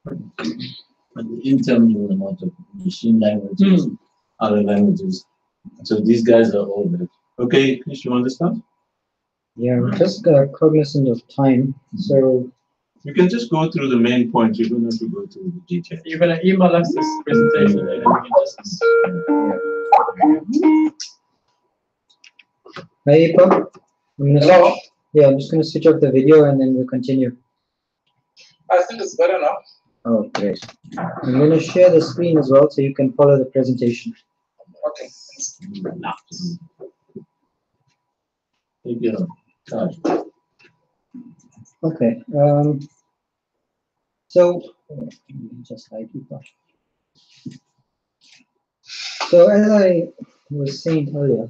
and the interminable amount of machine languages, other languages. So these guys are all there. Okay, Chris, you understand? Yeah, we're just cognizant of time, so you can just go through the main points. You don't have to go through the details. You're going to email us this presentation and we can just... Hi, Ipa. Hello? Yeah, I'm just going to switch off the video and then we'll continue. I think it's better now. Oh, great. I'm going to share the screen as well so you can follow the presentation. Okay. Thank you. Okay. So, just like Ipa. So as I was saying earlier,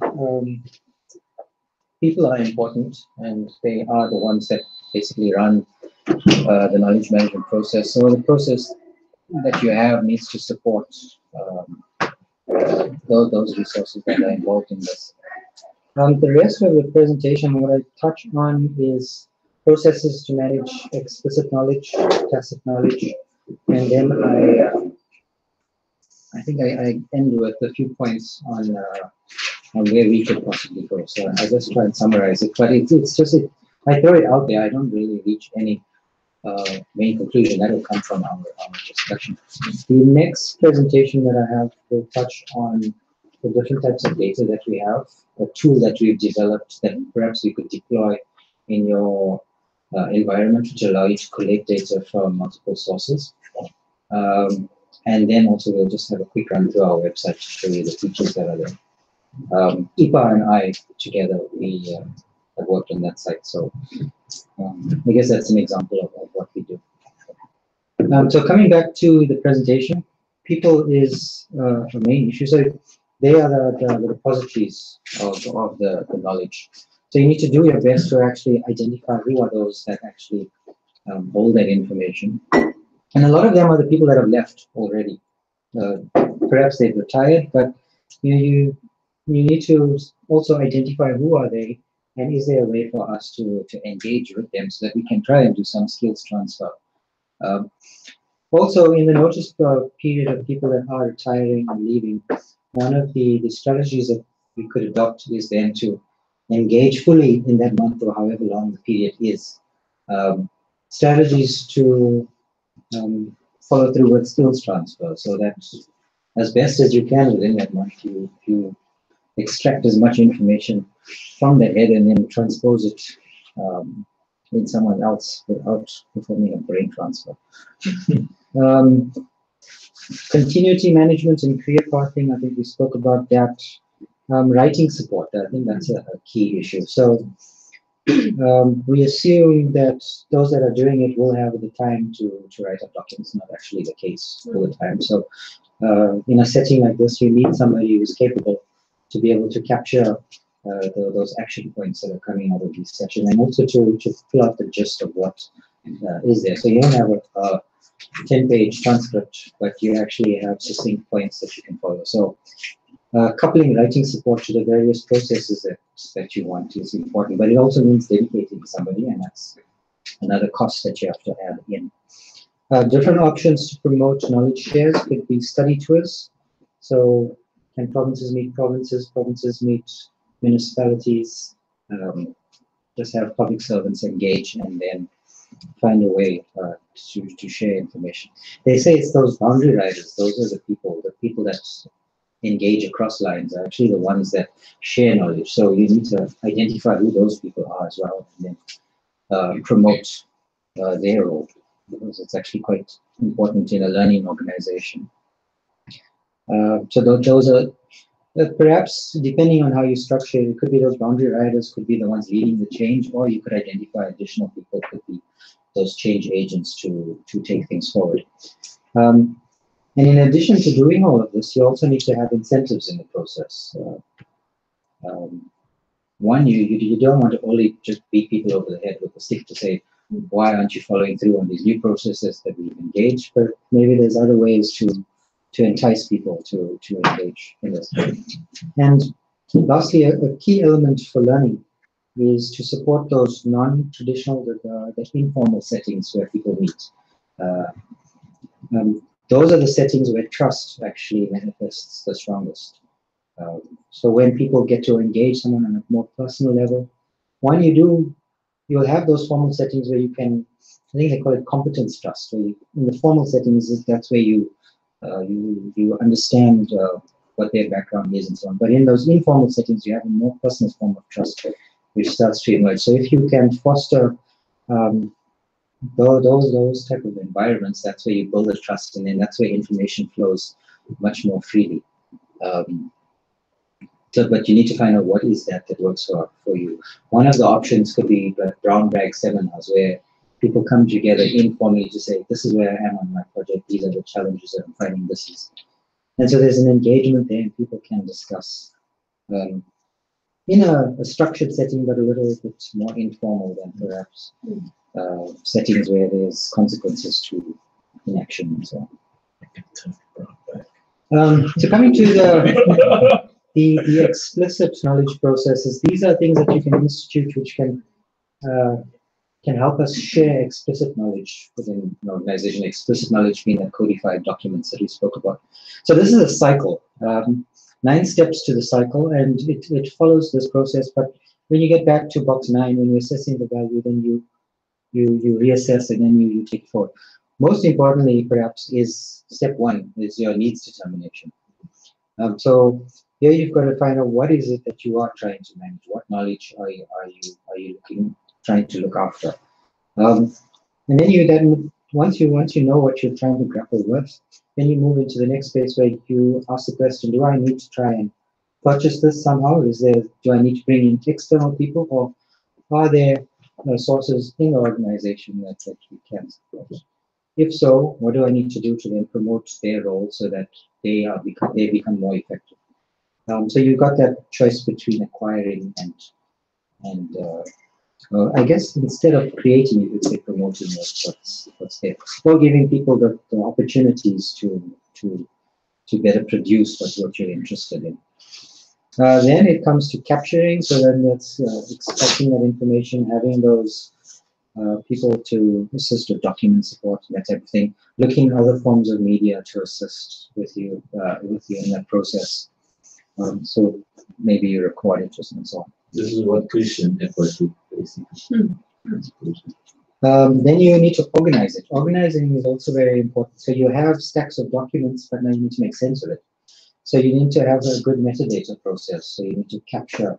people are important and they are the ones that basically run the knowledge management process. So the process that you have needs to support those resources that are involved in this. The rest of the presentation, what I touch on is processes to manage explicit knowledge, tacit knowledge, and then I think I end with a few points on where we could possibly go. So I just try and summarize it, but it's just I throw it out there. I don't really reach any main conclusion. That will come from our discussion. The next presentation that I have will touch on the different types of data that we have, a tool that we've developed that perhaps we could deploy in your environment, which allow you to collect data from multiple sources. And then also we'll just have a quick run through our website to show you the features that are there. Ipa and I together, we have worked on that site. So I guess that's an example of what we do. So coming back to the presentation, people is a main issue. So they are the repositories of the knowledge. So you need to do your best to actually identify who are those that actually hold that information. And a lot of them are the people that have left already. Perhaps they've retired, but you need to also identify who are they, and is there a way for us to engage with them so that we can try and do some skills transfer. Also, in the notice period of people that are retiring and leaving, one of the strategies that we could adopt is then to engage fully in that month or however long the period is. Strategies to follow through with skills transfer, so that as best as you can within that month, you extract as much information from the head and then transpose it in someone else without performing a brain transfer. Continuity management and career pathing, I think we spoke about that. Writing support, I think that's a key issue. So we assume that those that are doing it will have the time to write up documents, not actually the case all the time. So in a setting like this, you need somebody who's capable to be able to capture those action points that are coming out of these sessions, and also to fill out the gist of what is there. So you don't have a 10-page transcript, but you actually have succinct points that you can follow. So coupling writing support to the various processes that you want is important, but it also means dedicating somebody, and that's another cost that you have to add in. Different options to promote knowledge shares could be study tours. So can provinces meet provinces, provinces meet municipalities, just have public servants engage and then find a way to share information. They say it's those boundary riders, those are the people that engage across lines are actually the ones that share knowledge. So you need to identify who those people are as well, and then promote their role, because it's actually quite important in a learning organization. So those are perhaps, depending on how you structure it, it could be those boundary riders, could be the ones leading the change, or you could identify additional people, could be those change agents to take things forward. And in addition to doing all of this, you also need to have incentives in the process. One, you don't want to only just beat people over the head with a stick to say, why aren't you following through on these new processes that we've engaged? But maybe there's other ways to entice people to engage in this. And lastly, a key element for learning is to support those non-traditional, the informal settings where people meet. Those are the settings where trust actually manifests the strongest. So when people get to engage someone on a more personal level, one, you'll have those formal settings where you can, I think they call it competence trust, where in the formal settings, that's where you understand what their background is and so on. But in those informal settings, you have a more personal form of trust, which starts to emerge. So if you can foster those type of environments, that's where you build the trust, and then that's where information flows much more freely. But you need to find out what is that works for you. One of the options could be the brown bag seminars, where people come together informally to say, this is where I am on my project, these are the challenges that I'm finding, this is. And so there's an engagement there, and people can discuss in a structured setting, but a little bit more informal than perhaps settings where there's consequences to inaction and so on. So coming to the explicit knowledge processes, these are things that you can institute which can help us share explicit knowledge within an organization. Explicit knowledge being the codified documents that we spoke about. So this is a cycle, 9 steps to the cycle, and it follows this process. But when you get back to box 9, when you're assessing the value, then you reassess, and then you take forward. Most importantly, perhaps, is step 1, is your needs determination. So here you've got to find out what is it that you are trying to manage. What knowledge are you trying to look after? And then once you know what you're trying to grapple with, then you move into the next space where you ask the question: do I need to try and purchase this somehow? Do I need to bring in external people, or are there sources in the organization that we can support? If so, what do I need to do to then promote their role so that they become more effective? So you've got that choice between acquiring and I guess instead of creating, you could say promoting what's there, or giving people the opportunities to better produce what you're interested in. Then it comes to capturing. So then that's extracting that information, having those people to assist with document support, that type of thing. Looking at other forms of media to assist with you in that process. So maybe you record it and so on. This is what Christian effort to basically. Then you need to organize it. Organizing is also very important. So you have stacks of documents, but now you need to make sense of it. So you need to have a good metadata process. So you need to capture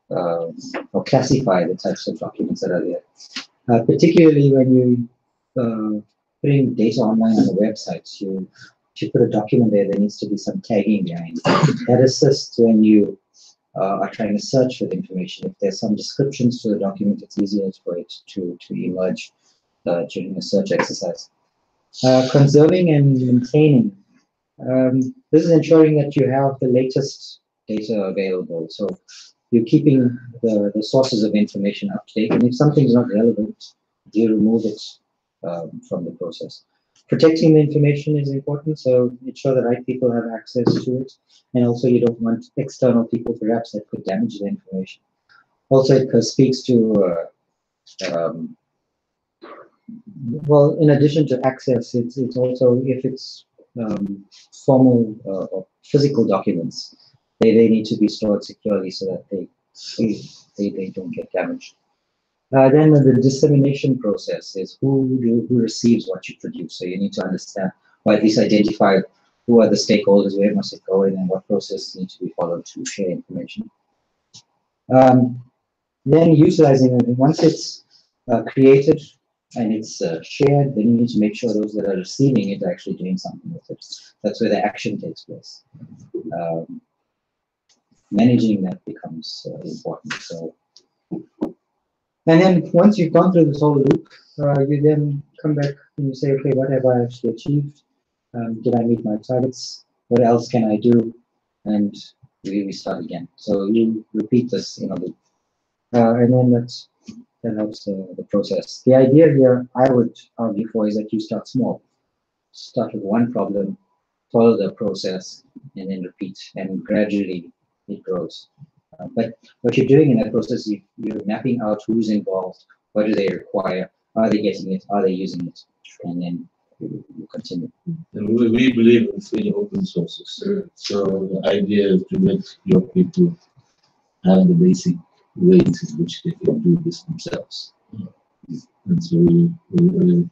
or classify the types of documents that are there. Particularly when you bring data online on the websites, you put a document there needs to be some tagging behind it. That assists when you are trying to search for the information. If there's some descriptions to the document, it's easier for it to emerge during a search exercise. Conserving and maintaining. This is ensuring that you have the latest data available. So you're keeping the sources of information up to date. And if something's not relevant, you remove it from the process. Protecting the information is important, so ensure the right people have access to it. And also you don't want external people perhaps that could damage the information. Also it speaks to, well, in addition to access, it's also, if it's formal or physical documents, they need to be stored securely so that they don't get damaged. Then the dissemination process is who receives what you produce. So you need to understand, or at least identify who are the stakeholders, where must it go, and then what process needs to be followed to share information. Then utilizing it. Once it's created and it's shared, then you need to make sure those that are receiving it are actually doing something with it. That's where the action takes place. Managing that becomes important. So. And then once you've gone through this whole loop, you then come back and you say, okay, what have I actually achieved? Did I meet my targets? What else can I do? And we start again. So you repeat this in a loop. And then that helps the process. The idea here, I would argue for, is that you start small. Start with one problem, follow the process, and then repeat. And gradually it grows. But what you're doing in that process, you're mapping out who's involved, what do they require, are they getting it, are they using it, and then you continue. And we believe in free open sources. So the idea is to let your people have the basic ways in which they can do this themselves. And so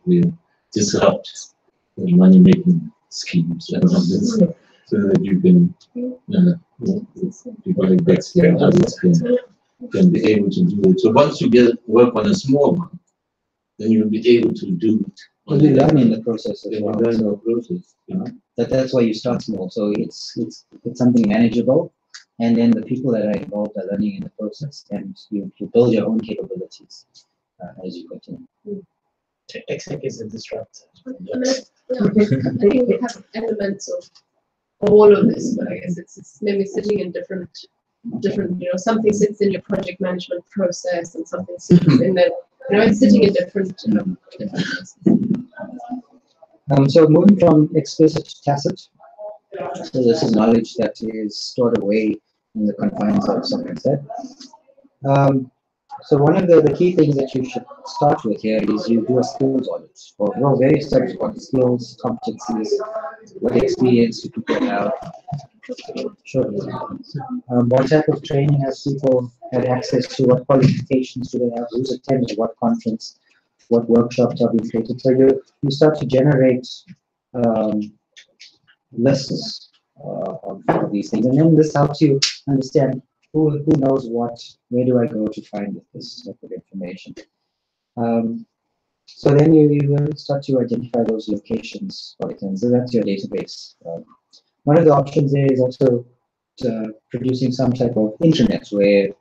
we disrupt the money-making schemes and all this, so that you can, people like Betsy and others can be able to do it. So once you get work on a small one, then you'll be able to do it. Well, you learn in the process as You well. learn So the process, you know. that's why you start small. So it's something manageable, and then the people that are involved are learning in the process, and you build your own capabilities as you continue. Exec is a disruptor. I think we have elements of all of this, but I guess it's maybe sitting in different, something sits in your project management process and something sits in the, it's sitting in different places. So moving from explicit to tacit, so this is knowledge that is stored away in the confines of something said. So one of the key things that you should start with here is you do a skills audit for various types of skills, competencies, what experience do people have. Sure. What type of training has people had access to? What qualifications do they have? Who's attended what conference? What workshops are being created? So you start to generate lists of these things, and then this helps you understand who knows what, where do I go to find this type of information. So then you will start to identify those locations for it, and so that's your database. One of the options there is also producing some type of intranet where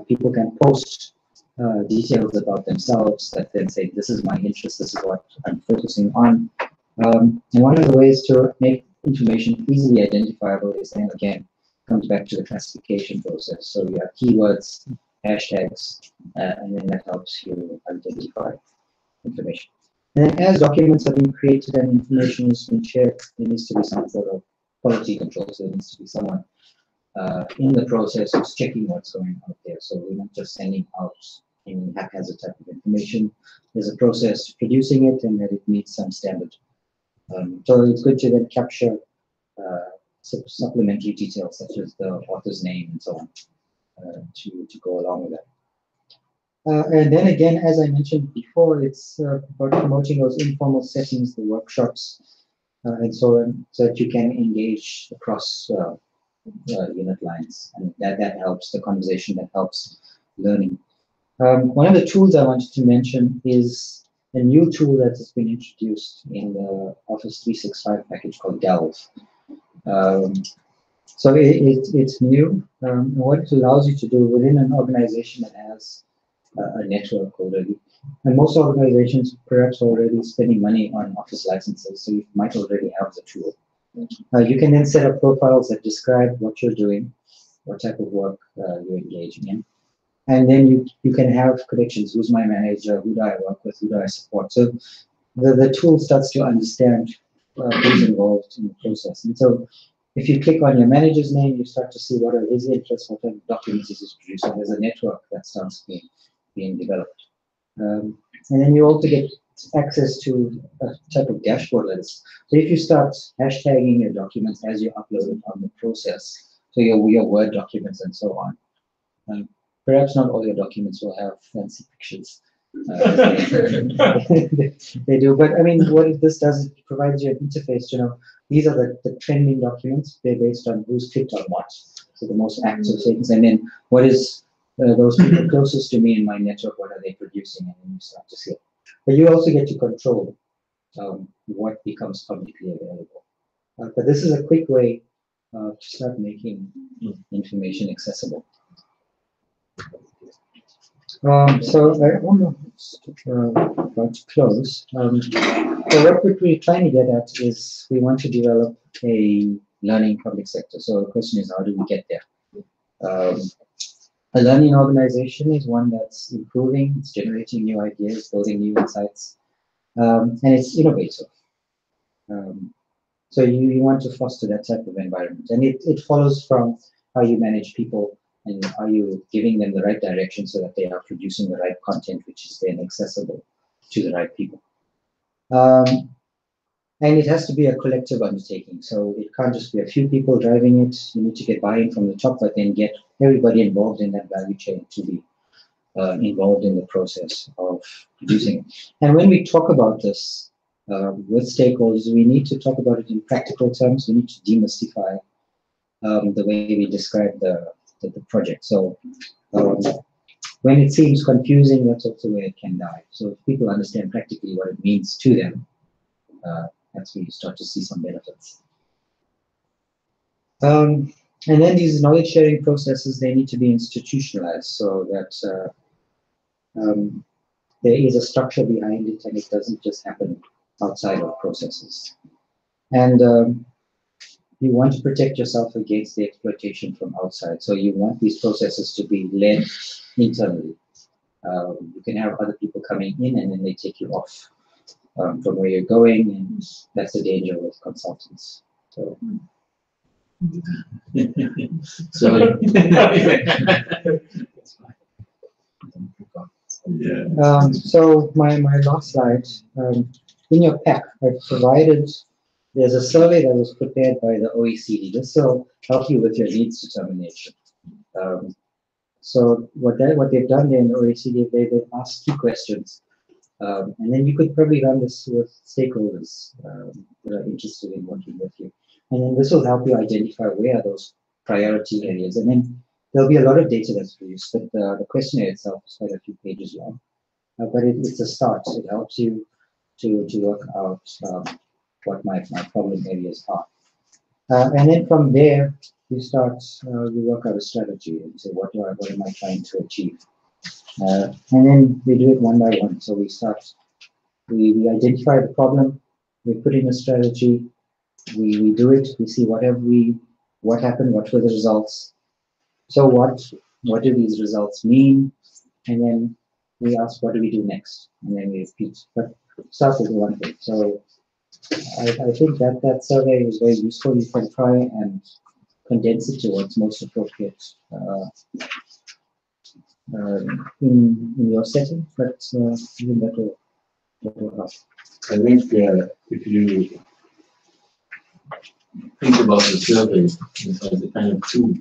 people can post details about themselves that then say, this is my interest, this is what I'm focusing on. And one of the ways to make information easily identifiable is then again, comes back to the classification process. So you have keywords, hashtags, and then that helps you identify information. And then as documents are being created and information is being shared, there needs to be some sort of quality control. So there needs to be someone in the process who's checking what's going out there. So we're not just sending out any haphazard type of information. There's a process to producing it, and that it meets some standard. So it's good to then capture supplementary details such as the author's name and so on to go along with that. And then again, as I mentioned before, it's about promoting those informal settings, the workshops, and so on, so that you can engage across unit lines, and that helps the conversation, that helps learning. One of the tools I wanted to mention is a new tool that has been introduced in the Office 365 package called Delve. So it's new. And what it allows you to do within an organization that has a network already, and most organizations perhaps already spending money on Office licenses, so you might already have the tool. You can then set up profiles that describe what you're doing, what type of work you're engaging in. And then you can have connections. Who's my manager? Who do I work with? Who do I support? So the tool starts to understand who's involved in the process. And so if you click on your manager's name, you start to see what are his interests, what type of documents is producing. There's a network that starts being developed. And then you also get access to a type of dashboard list. So if you start hashtagging your documents as you upload it on the process, so your Word documents and so on, perhaps not all your documents will have fancy pictures. They do, but I mean, what this does is it provides you an interface to know these are the trending documents. They're based on who's clicked on what, so the most active things, and then what is those people closest to me in my network, what are they producing, and then you start to see it. But you also get to control what becomes publicly available. But this is a quick way to start making information accessible. So I almost about to close. So what we're trying to get at is we want to develop a learning public sector. So the question is, how do we get there? A learning organization is one that's improving, it's generating new ideas, building new insights, and it's innovative. So you want to foster that type of environment, and it follows from how you manage people and are you giving them the right direction so that they are producing the right content, which is then accessible to the right people. And it has to be a collective undertaking. So it can't just be a few people driving it. You need to get buy-in from the top, but then get everybody involved in that value chain to be involved in the process of producing it. And when we talk about this with stakeholders, we need to talk about it in practical terms. We need to demystify the way we describe the project. So when it seems confusing, that's also where it can die. So if people understand practically what it means to them, that's where you start to see some benefits. And then these knowledge sharing processes, they need to be institutionalized so that there is a structure behind it and it doesn't just happen outside of processes. And you want to protect yourself against the exploitation from outside. So you want these processes to be led internally. You can have other people coming in and then they take you off from where you're going, and that's the danger with consultants. So, So, so my last slide, in your pack, I've provided, there's a survey that was prepared by the OECD. This will help you with your needs determination. So what they've done there in the OECD, they've asked key questions. And then you could probably run this with stakeholders that are interested in working with you. And then this will help you identify where are those priority areas. And then there'll be a lot of data that's produced, but the questionnaire itself is quite a few pages long. But it's a start. It helps you to work out what my problem areas are. And then from there, you start, you work out a strategy and say, what am I trying to achieve? And then we do it one by one. So we we identify the problem, we put in a strategy, we do it, we see what happened, what were the results. So what do these results mean? And then we ask, what do we do next? And then we repeat. But start with one thing. So I think that survey is very useful. You can try and condense it to what's most appropriate in your setting, but even that will help. I think if you think about the survey as a kind of tool